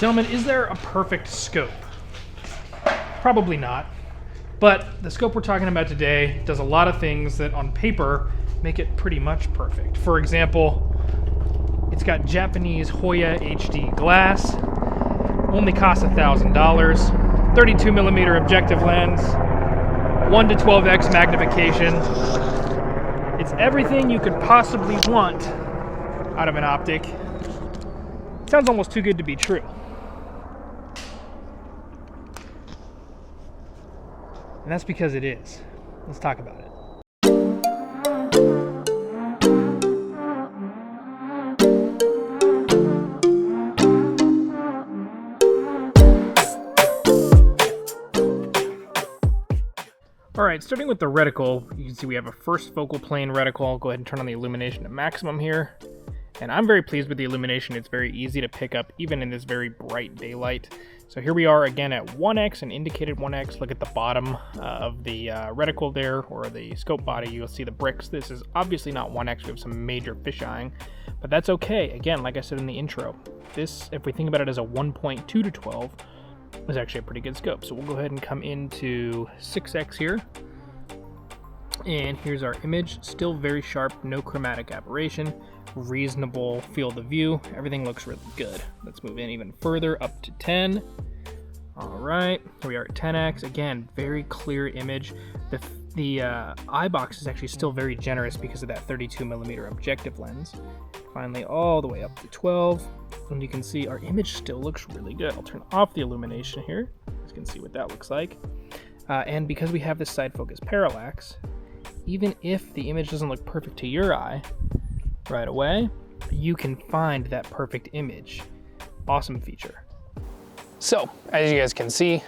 Gentlemen, is there a perfect scope? Probably not. But the scope we're talking about today does a lot of things that on paper make it pretty much perfect. For example, it's got Japanese HOYA HD glass, only costs $1,000, 32 millimeter objective lens, 1-12x magnification. It's everything you could possibly want out of an optic. Sounds almost too good to be true. And that's because it is. Let's talk about it. All right, starting with the reticle, you can see we have a first focal plane reticle. I'll go ahead and turn on the illumination to maximum here. And I'm very pleased with the illumination. It's very easy to pick up even in this very bright daylight. So here we are again at 1x, an indicated 1x. Look at the bottom of the reticle there, or the scope body. You'll see the bricks. This is obviously not 1x. We have some major fisheyeing, but that's okay. Again, like I said in the intro, this, if we think about it as a 1.2 to 12, is actually a pretty good scope. So we'll go ahead and come into 6x here. And here's our image, still very sharp, no chromatic aberration, reasonable field of view. Everything looks really good. Let's move in even further, up to 10. All right, here we are at 10x. Again, very clear image. The eye box is actually still very generous because of that 32 millimeter objective lens. Finally, all the way up to 12. And you can see our image still looks really good. I'll turn off the illumination here. You can see what that looks like. And because we have this side focus parallax, even if the image doesn't look perfect to your eye right away, you can find that perfect image. Awesome feature. So, as you guys can see,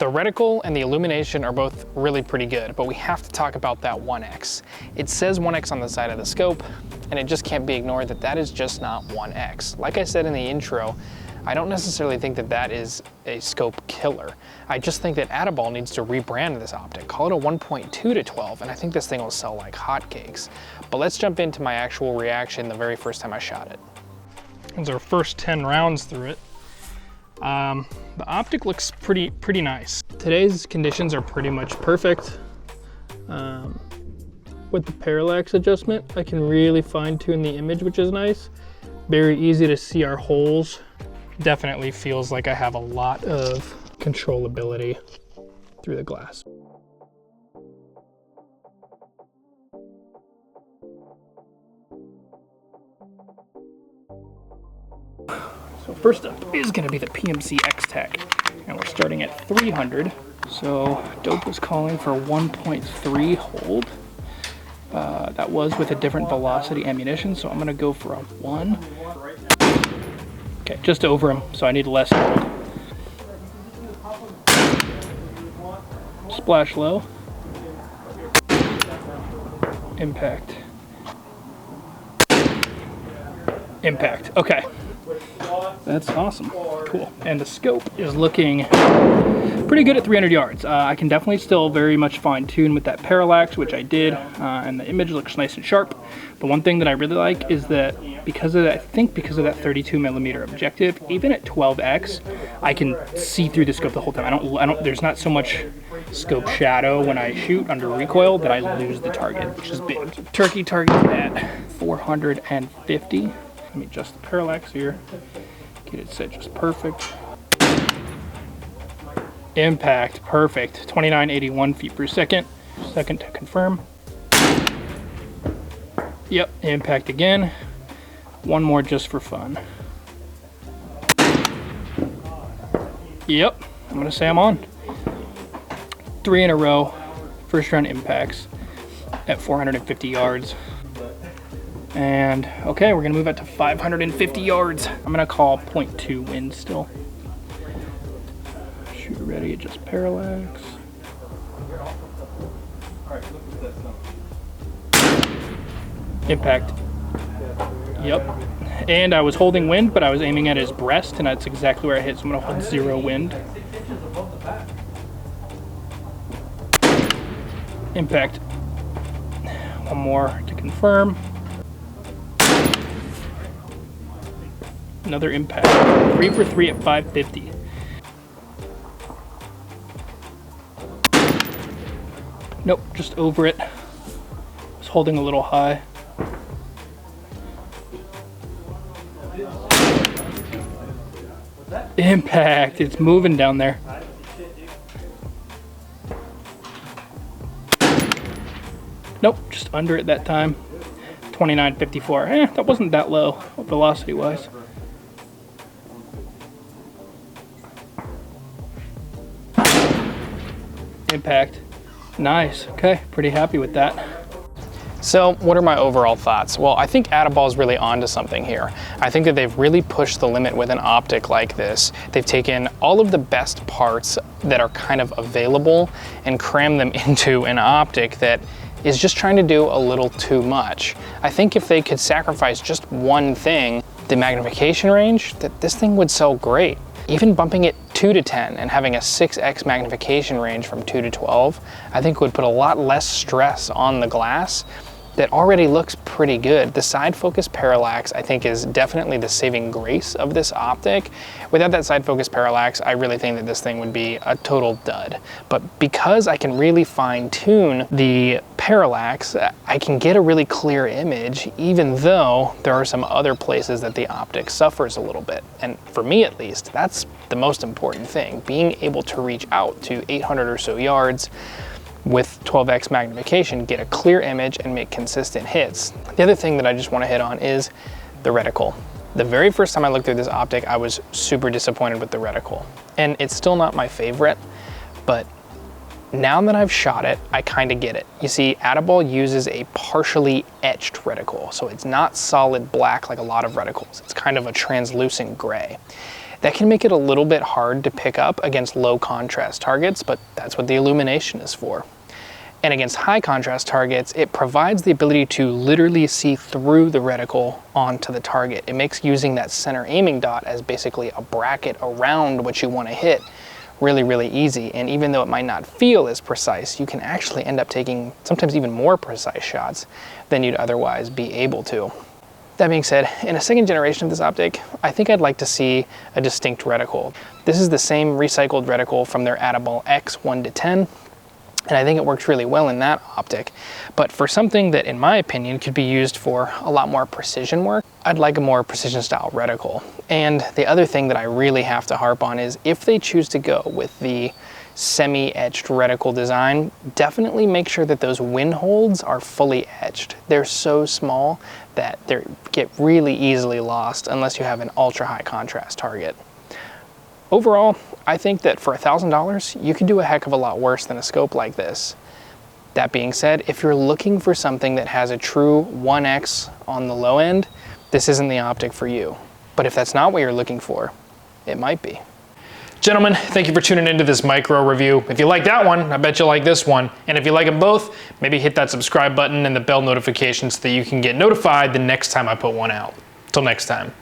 the reticle and the illumination are both really pretty good, but we have to talk about that 1x. It says 1x on the side of the scope, and it just can't be ignored that that is just not 1x. Like I said in the intro, I don't necessarily think that that is a scope killer. I just think that Atibal needs to rebrand this optic, call it a 1.2 to 12, and I think this thing will sell like hotcakes. But let's jump into my actual reaction the very first time I shot it. It's our first 10 rounds through it. The optic looks pretty nice. Today's conditions are pretty much perfect. With the parallax adjustment, I can really fine tune the image, which is nice. Very easy to see our holes. Definitely feels like I have a lot of controllability through the glass. So first up is going to be the PMC X-Tech, and we're starting at 300. So Dope was calling for 1.3 hold. That was with a different velocity ammunition, so I'm going to go for a 1. Okay, just over him, so I need less hold. Splash low. Impact. Impact. Okay. That's awesome. Cool. And the scope is looking pretty good at 300 yards. I can definitely still very much fine tune with that parallax, which I did, and the image looks nice and sharp. The one thing that I really like is that because of that, I think because of that 32 millimeter objective, even at 12x, I can see through the scope the whole time. There's not so much scope shadow when I shoot under recoil that I lose the target, which is big. Turkey target at 450. Let me adjust the parallax here. Get it set just perfect. Impact, perfect. 2981 feet per second. Second to confirm. Yep, impact again. One more just for fun. Yep, I'm gonna say I'm on. 3 in a row, first round impacts at 450 yards. And okay, we're gonna move out to 550 yards. I'm gonna call 0.2 wind still. Shooter ready, adjust parallax. Impact. Yep. And I was holding wind, but I was aiming at his breast, and that's exactly where I hit, so I'm gonna hold 0 wind. Impact. One more to confirm. Another impact. 3 for 3 at 550. Nope, just over it. Was holding a little high. Impact, it's moving down there. Nope, just under it that time. 29.54. That wasn't that low, velocity wise. Impact. Nice. Okay, pretty happy with that. So what are my overall thoughts? Well, I think Atibal is really onto something here. I think that they've really pushed the limit with an optic like this. They've taken all of the best parts that are kind of available and crammed them into an optic that is just trying to do a little too much. I think if they could sacrifice just one thing, the magnification range, that this thing would sell great. Even bumping it 2 to 10 and having a 6x magnification range from 2 to 12, I think would put a lot less stress on the glass that already looks pretty good. The side focus parallax, I think, is definitely the saving grace of this optic. Without that side focus parallax, I really think that this thing would be a total dud. But because I can really fine tune the parallax, I can get a really clear image, even though there are some other places that the optic suffers a little bit. And for me at least, that's the most important thing, being able to reach out to 800 or so yards with 12x magnification, get a clear image and make consistent hits. The other thing that I just want to hit on is the reticle. The very first time I looked through this optic, I was super disappointed with the reticle. And it's still not my favorite, but now that I've shot it, I kind of get it. You see, Atibal uses a partially etched reticle, so it's not solid black like a lot of reticles. It's kind of a translucent gray. That can make it a little bit hard to pick up against low contrast targets, but that's what the illumination is for. And against high contrast targets, it provides the ability to literally see through the reticle onto the target. It makes using that center aiming dot as basically a bracket around what you want to hit really, really easy. And even though it might not feel as precise, you can actually end up taking sometimes even more precise shots than you'd otherwise be able to. That being said, in a second generation of this optic, I think I'd like to see a distinct reticle. This is the same recycled reticle from their Atibal X 1 to 10, and I think it works really well in that optic. But for something that, in my opinion, could be used for a lot more precision work, I'd like a more precision style reticle. And the other thing that I really have to harp on is if they choose to go with the semi-etched reticle design, definitely make sure that those win holds are fully etched. They're so small that they get really easily lost unless you have an ultra high contrast target. Overall, I think that for $1,000, you can do a heck of a lot worse than a scope like this. That being said, if you're looking for something that has a true 1x on the low end, this isn't the optic for you. But if that's not what you're looking for, it might be. Gentlemen, thank you for tuning into this micro review. If you like that one, I bet you'll like this one. And if you like them both, maybe hit that subscribe button and the bell notification so that you can get notified the next time I put one out. Till next time.